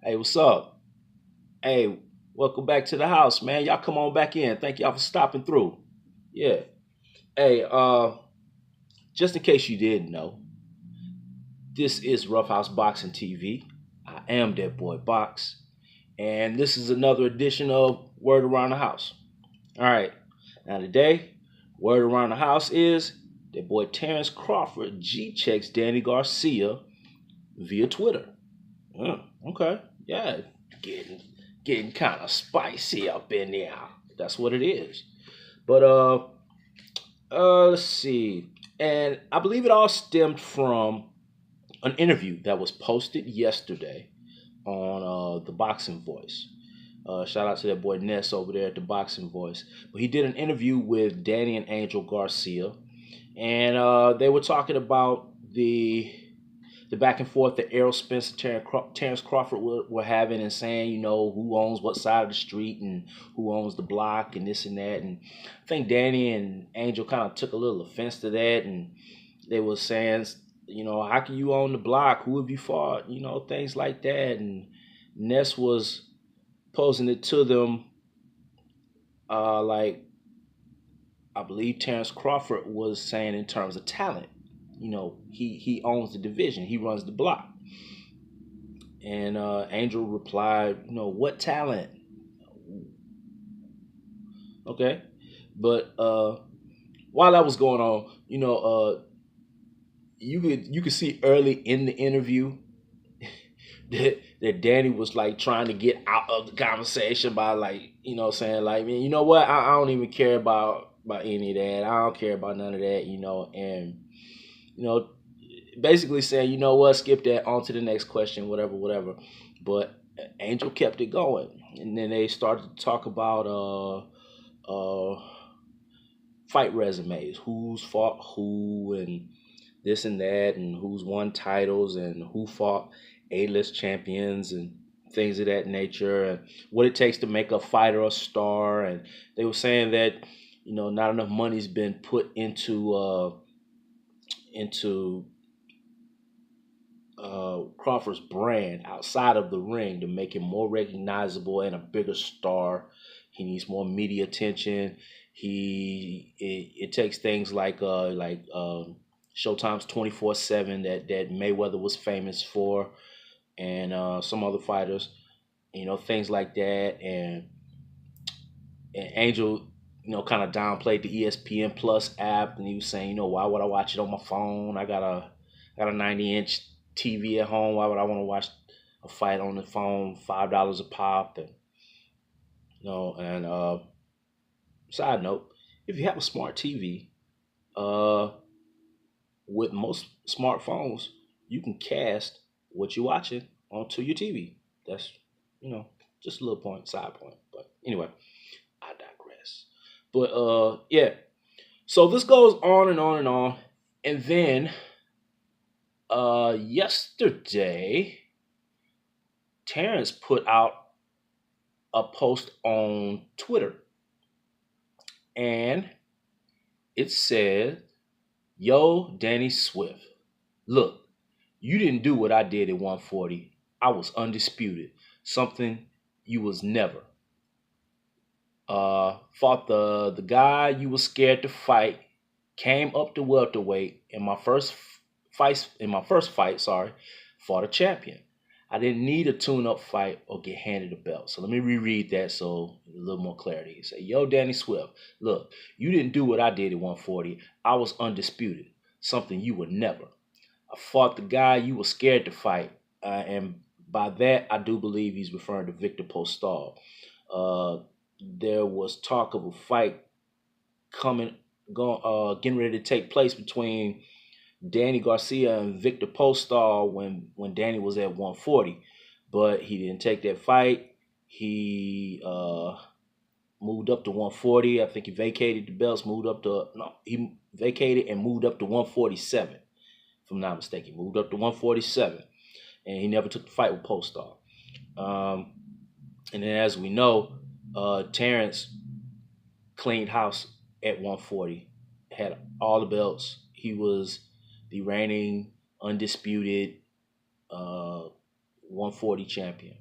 Hey, what's up? Hey, welcome back to the house, man. Y'all come on back in. Thank y'all for stopping through. Yeah. Hey, just in case you didn't know, this is Roughhouse Boxing TV. I am that boy Box, and this is another edition of Word Around the House. All right. Now today, word around the house is that boy Terrence Crawford G checks Danny Garcia via Twitter. Okay. Yeah. Getting getting kind of spicy up in there. That's what it is. But let's see. And I believe it all stemmed from an interview that was posted yesterday on the Boxing Voice. Shout out to that boy Ness over there at the Boxing Voice. But he did an interview with Danny and Angel Garcia, and they were talking about the back and forth that Errol Spence and Terrence Crawford were having and saying, who owns what side of the street and who owns the block and this and that. And I think Danny and Angel kind of took a little offense to that. And they were saying, how can you own the block? Who have you fought? Things like that. And Ness was posing it to them like I believe Terrence Crawford was saying in terms of talent. He owns the division. He runs the block. And Angel replied, what talent? Okay. But while that was going on, you could see early in the interview that Danny was like trying to get out of the conversation by like, saying like, man, you know what? I don't even care about any of that. I don't care about none of that, and you know, basically saying, you know what, skip that, on to the next question, whatever, whatever. But Angel kept it going, and then they started to talk about fight resumes, who's fought who, and this and that, and who's won titles, and who fought A-list champions, and things of that nature, and what it takes to make a fighter a star. And they were saying that not enough money's been put into Crawford's brand outside of the ring to make him more recognizable and a bigger star. He needs more media attention. It takes things like Showtime's 24/7 that Mayweather was famous for, and some other fighters, things like that. And Angel, kind of downplayed the ESPN Plus app, and he was saying, why would I watch it on my phone? I got a 90-inch TV at home. Why would I want to watch a fight on the phone? $5 a pop, and And side note, if you have a smart TV, uh, with most smartphones, you can cast what you're watching onto your TV. That's you know just a little side point. But anyway, I digress. But yeah. So this goes on and on and on, and then yesterday, Terrence put out a post on Twitter, and it said, "Yo, Danny Swift, look, you didn't do what I did at 140. I was undisputed, something you was never. Fought the guy you was scared to fight. Came up to welterweight in my first fight. Sorry, fought a champion. I didn't need a tune-up fight or get handed a belt. So let me reread that so a little more clarity. Say, yo, Danny Swift, look, you didn't do what I did at 140. I was undisputed, something you would never. I fought the guy you were scared to fight, and by that I do believe he's referring to Victor Postal. Uh, there was talk of a fight coming, getting ready to take place between Danny Garcia and Victor Postal when Danny was at 140, but he didn't take that fight. He moved up to 140. I think he vacated the belts, moved up to no, he vacated and moved up to 147. If I'm not mistaken, moved up to 147, and he never took the fight with Postal. Um, and then, as we know, Terrence cleaned house at 140, had all the belts. He was the reigning undisputed 140 champion.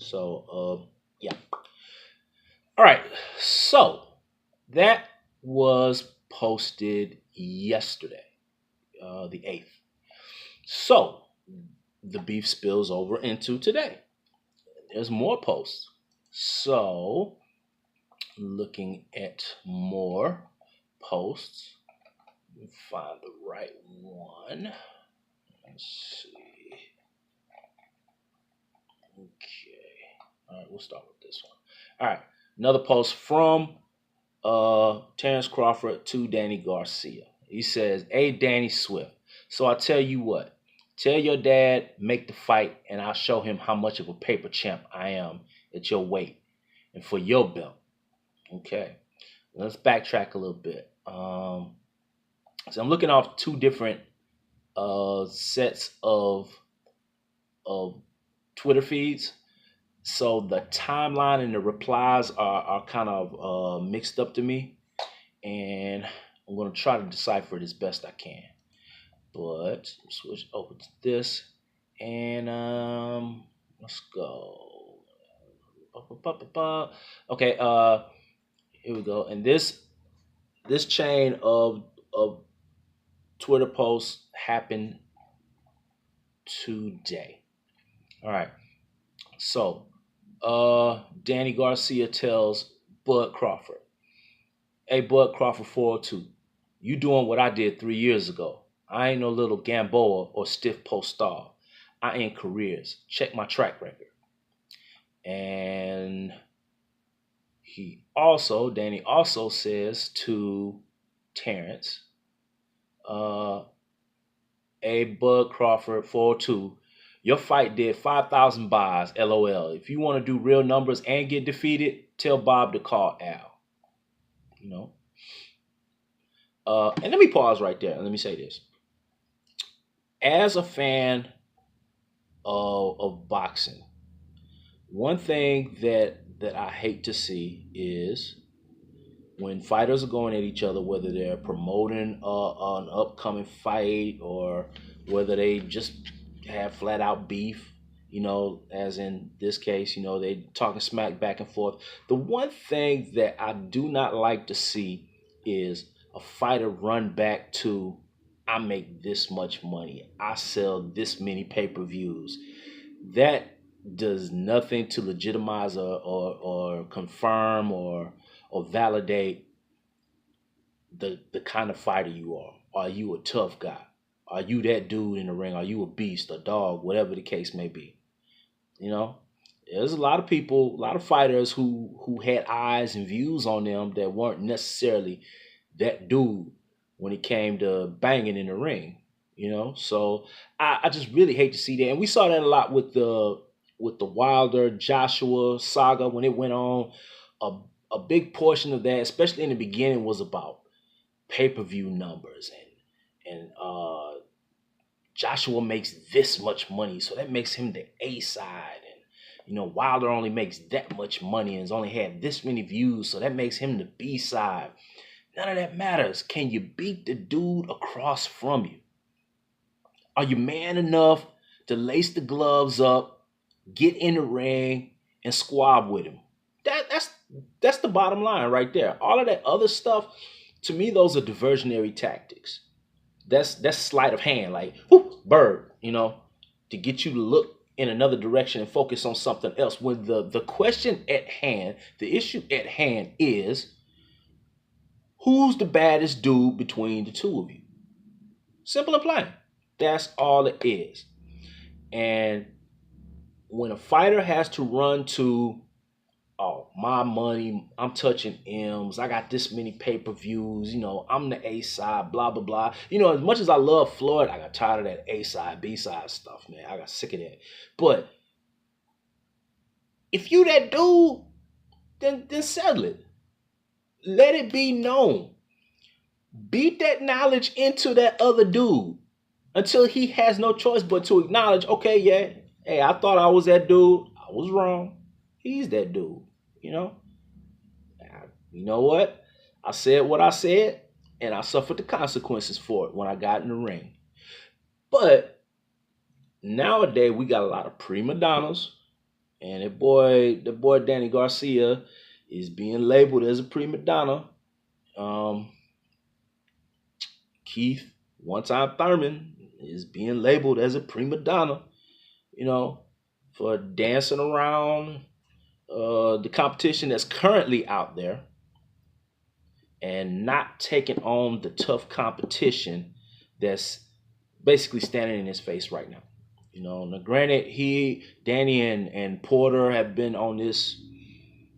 So yeah. All right. So that was posted yesterday, the 8th. So the beef spills over into today. There's more posts. So looking at more posts, let me find the right one. Let's see. Okay. All right, we'll start with this one. All right. Another post from Terrence Crawford to Danny Garcia. He says, "Hey, Danny Swift. So I tell you what, tell your dad make the fight, and I'll show him how much of a paper champ I am at your weight and for your belt." Okay, let's backtrack a little bit. So I'm looking off two different sets of Twitter feeds. So the timeline and the replies are kind of mixed up to me, and I'm going to try to decipher it as best I can. But switch over to this, and let's go. Okay, here we go. And this chain of Twitter posts happened today. All right. So, Danny Garcia tells Bud Crawford, "Hey, Bud Crawford 402, you doing what I did 3 years ago. I ain't no little Gamboa or stiff post star. I end careers. Check my track record." And Danny also says to Terrence, "Hey, Bud Crawford 402, your fight did 5,000 buys, LOL. If you want to do real numbers and get defeated, tell Bob to call Al." You know. And let me pause right there and let me say this. As a fan of boxing, one thing that I hate to see is when fighters are going at each other, whether they're promoting an upcoming fight or whether they just have flat out beef, as in this case, they talking smack back and forth. The one thing that I do not like to see is a fighter run back to, "I make this much money, I sell this many pay-per-views." That does nothing to legitimize or confirm or validate the kind of fighter you are. Are you a tough guy? Are you that dude in the ring? Are you a beast, a dog, whatever the case may be? There's a lot of people, a lot of fighters who had eyes and views on them that weren't necessarily that dude when it came to banging in the ring. So I just really hate to see that, and we saw that a lot with the Wilder Joshua saga when it went on. A big portion of that, especially in the beginning, was about pay-per-view numbers, and Joshua makes this much money, so that makes him the A side, and Wilder only makes that much money and has only had this many views, so that makes him the B side. None of that matters. Can you beat the dude across from you? Are you man enough to lace the gloves up, get in the ring, and squab with him? That's the bottom line right there. All of that other stuff, to me, those are diversionary tactics. That's sleight of hand, like whoop, bird, to get you to look in another direction and focus on something else. When the question at hand, the issue at hand is, who's the baddest dude between the two of you? Simple and plain. That's all it is. And when a fighter has to run to, "Oh, my money, I'm touching M's, I got this many pay-per-views, I'm the A side, blah, blah, blah." As much as I love Floyd, I got tired of that A side, B side stuff, man. I got sick of that. But if you that dude, then settle it. Let it be known. Beat that knowledge into that other dude until he has no choice but to acknowledge, "Okay, yeah, hey, I thought I was that dude. I was wrong. He's that dude." You know what? I said what I said, and I suffered the consequences for it when I got in the ring. But nowadays, we got a lot of prima donnas And the boy Danny Garcia is being labeled as a prima donna. Um, Keith, one time Thurman, is being labeled as a prima donna, you know, for dancing around the competition that's currently out there and not taking on the tough competition that's basically standing in his face right now. Now granted, Danny and Porter have been on this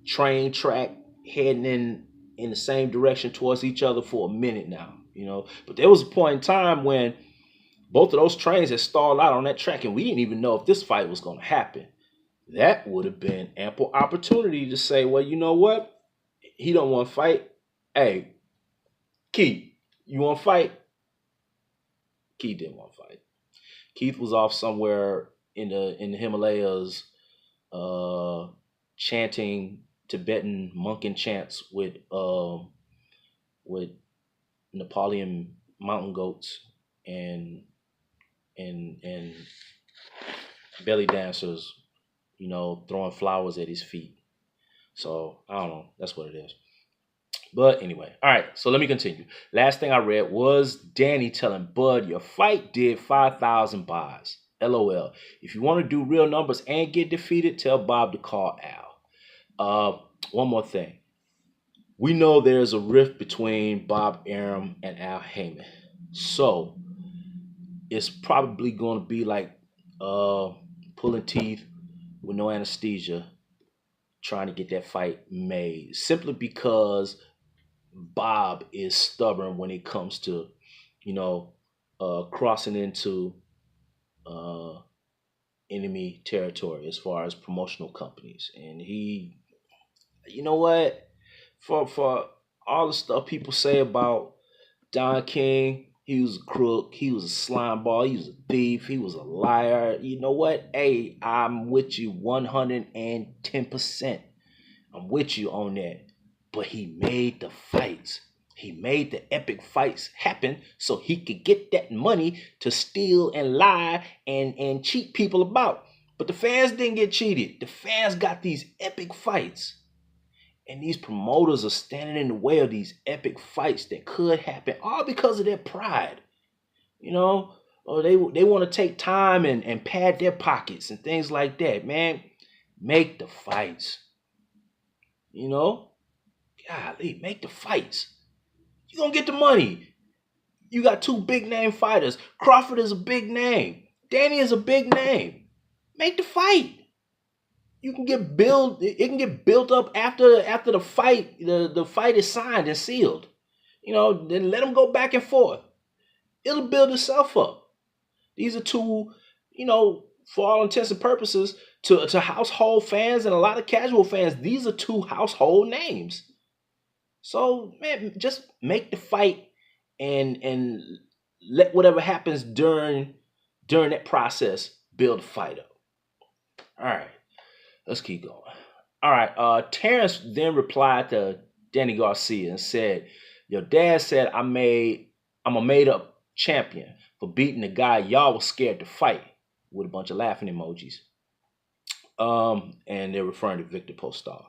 train track heading in the same direction towards each other for a minute now. But there was a point in time when both of those trains had stalled out on that track, and we didn't even know if this fight was going to happen. That would have been ample opportunity to say, well, you know what? He don't want to fight. Hey, Keith, you want to fight? Keith didn't want to fight. Keith was off somewhere in the Himalayas, chanting Tibetan monking chants with Nepalian mountain goats and belly dancers, throwing flowers at his feet. So I don't know. That's what it is. But anyway, all right. So let me continue. Last thing I read was Danny telling Bud, "Your fight did 5,000 buys. LOL. If you want to do real numbers and get defeated, tell Bob to call Al." One more thing. We know there's a rift between Bob Arum and Al Heyman. So it's probably going to be like pulling teeth with no anesthesia, trying to get that fight made, simply because Bob is stubborn when it comes to, crossing into enemy territory as far as promotional companies. And he, you know what, for all the stuff people say about Don King, he was a crook, he was a slime ball, he was a thief, he was a liar. You know what? Hey, I'm with you 110%. I'm with you on that. But he made the fights. He made the epic fights happen so he could get that money to steal and lie and cheat people about. But the fans didn't get cheated. The fans got these epic fights. And these promoters are standing in the way of these epic fights that could happen, all because of their pride. Or they want to take time and pad their pockets and things like that. Man, make the fights. Golly, make the fights. You're going to get the money. You got two big name fighters. Crawford is a big name. Danny is a big name. Make the fight. You can get it can get built up after the fight. The fight is signed and sealed. Then let them go back and forth. It'll build itself up. These are two, for all intents and purposes, to household fans and a lot of casual fans, these are two household names. So, man, just make the fight and let whatever happens during that process build a fight up. All right, let's keep going. All right, Terrence then replied to Danny Garcia and said, "Your dad said I'm a made up champion for beating the guy y'all was scared to fight," with a bunch of laughing emojis. And they're referring to Victor Postal.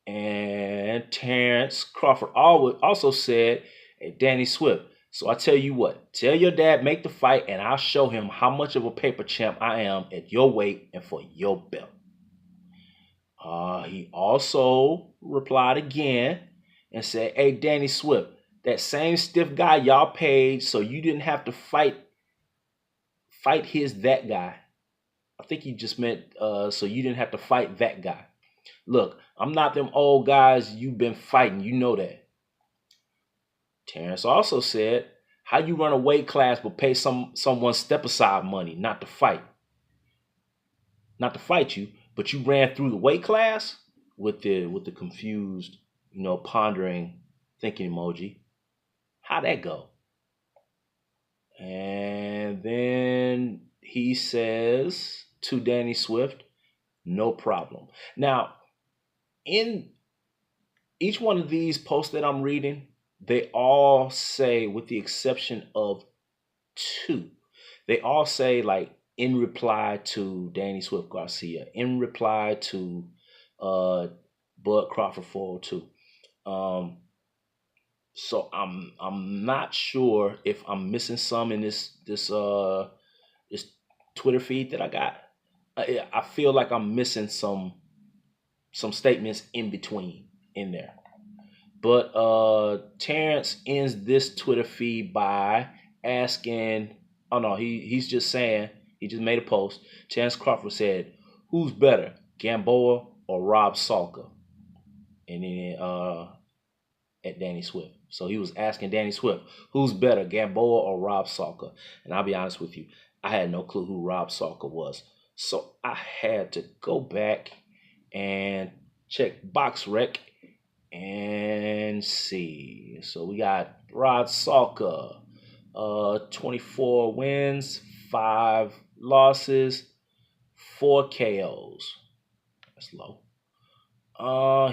And Terrence Crawford also said, "Hey, Danny Swift, so I tell you what, tell your dad make the fight and I'll show him how much of a paper champ I am at your weight and for your belt." He also replied again and said, "Hey, Danny Swift, that same stiff guy y'all paid so you didn't have to fight that guy." I think he just meant so you didn't have to fight that guy. "Look, I'm not them old guys you've been fighting. You know that." Terrence also said, "How you run a weight class but pay someone step aside money not to fight you, but you ran through the weight class?" With the confused, pondering, thinking emoji. How'd that go? And then he says to Danny Swift, "No problem." Now, in each one of these posts that I'm reading, they all say, with the exception of two, they all say like in reply to Danny Swift Garcia, in reply to Bud Crawford 402. So I'm not sure if I'm missing some in this Twitter feed that I got. I feel like I'm missing some statements in between in there. But Terrence ends this Twitter feed by asking, oh no, he's just saying, he just made a post. Terrence Crawford said, "Who's better, Gamboa or Rob Salka?" And then at Danny Swift. So he was asking Danny Swift, who's better, Gamboa or Rob Salka? And I'll be honest with you, I had no clue who Rob Salka was. So I had to go back and check BoxRec and see. So we got Rob Salka, 24 wins, 5 losses, 4 KOs. That's low.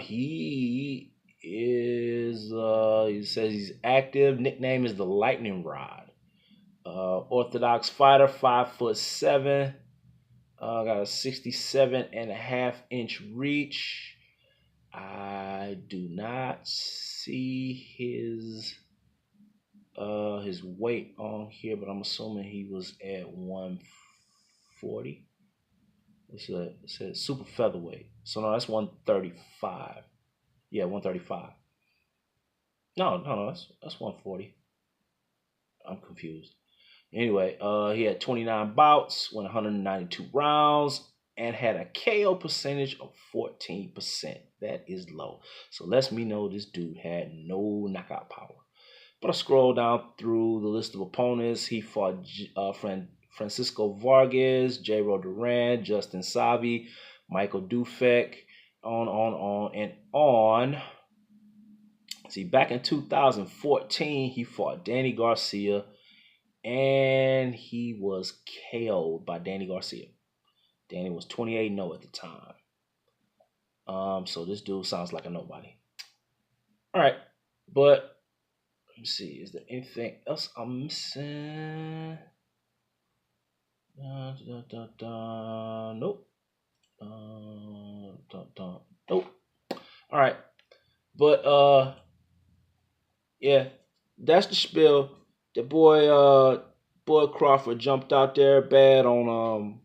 He says he's active. Nickname is the Lightning Rod. Orthodox fighter, 5'7". Got a 67.5-inch reach. I do not see his weight on here, but I'm assuming he was at 140. It says super featherweight. So no, that's 135. Yeah, 135. No, that's 140. I'm confused. Anyway, he had 29 bouts, won 192 rounds, and had a KO percentage of 14%. That is low. So lets me know this dude had no knockout power. But I scroll down through the list of opponents. He fought Francisco Vargas, J-Ro Duran, Justin Savi, Michael Dufek, on and on. See, back in 2014, he fought Danny Garcia, and he was KO'd by Danny Garcia. Danny was 28-0 at the time. So this dude sounds like a nobody. All right, but let me see. Is there anything else I'm missing? Nope. Nope. All right, but yeah, that's the spiel. The boy Crawford jumped out there bad on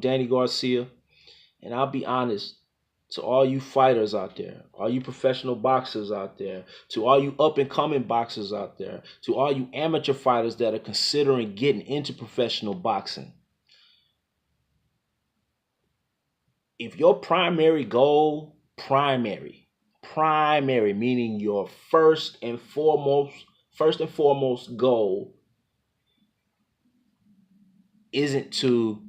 Danny Garcia, and I'll be honest, to all you fighters out there, all you professional boxers out there, to all you up and coming boxers out there, to all you amateur fighters that are considering getting into professional boxing, if your primary goal, primary meaning your first and foremost goal isn't to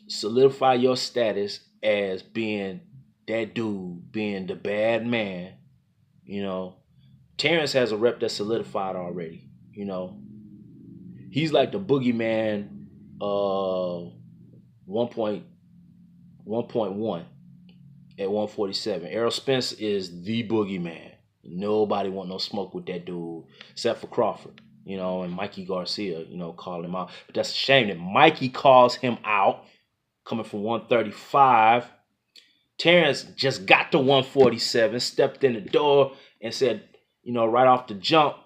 solidify your status as being that dude, being the bad man, Terrence has a rep that's solidified already. He's like the boogeyman 1.1 at 147. Errol Spence is the boogeyman. Nobody want no smoke with that dude except for Crawford, and Mikey Garcia, call him out. But that's a shame that Mikey calls him out coming from 135. Terrence just got to 147, stepped in the door and said, right off the jump,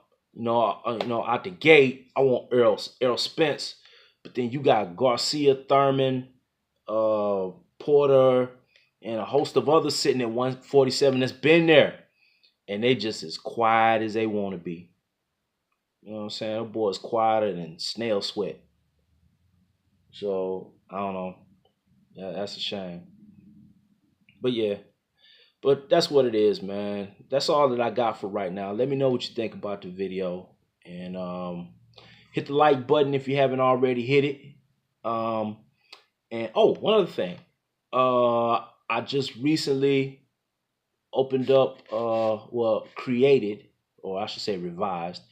out the gate, I want Errol Spence. But then you got Garcia, Thurman, Porter, and a host of others sitting at 147 that's been there. And they just as quiet as they want to be. You know what I'm saying? That boy's quieter than snail sweat. So, I don't know. Yeah, that's a shame. But yeah. But that's what it is, man. That's all that I got for right now. Let me know what you think about the video. And hit the like button if you haven't already hit it. And one other thing. I just recently opened up, created, or I should say revised,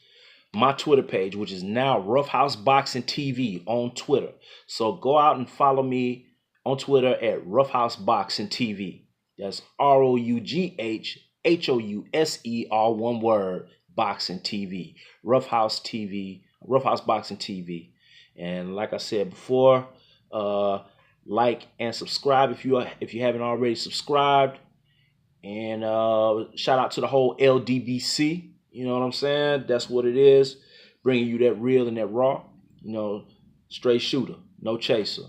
my Twitter page, which is now Roughhouse Boxing TV on Twitter. So go out and follow me on Twitter at Roughhouse Boxing TV. That's ROUGHHOUSE, all one word, Boxing TV. Roughhouse Boxing TV. And like I said before, like and subscribe if you haven't already subscribed. And shout out to the whole LDBC. You know what I'm saying? That's what it is. Bringing you that real and that raw. You know, straight shooter, no chaser.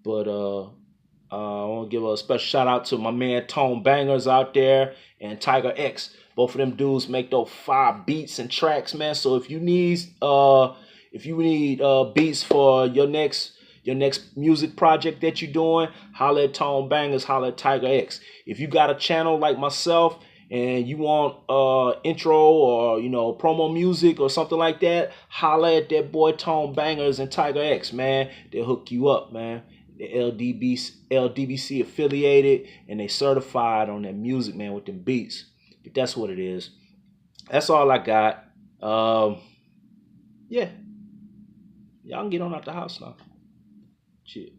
But I want to give a special shout out to my man Tone Bangers out there and Tiger X. Both of them dudes make those fire beats and tracks, man. So if you need beats for your next music project that you're doing, holla at Tone Bangers, holla at Tiger X. If you got a channel like myself and you want intro or promo music or something like that, holla at that boy Tone Bangers and Tiger X, man. They'll hook you up, man. The LDBC affiliated and they certified on that music, man, with them beats. But that's what it is. That's all I got. Yeah. Y'all can get on out the house now. Shit.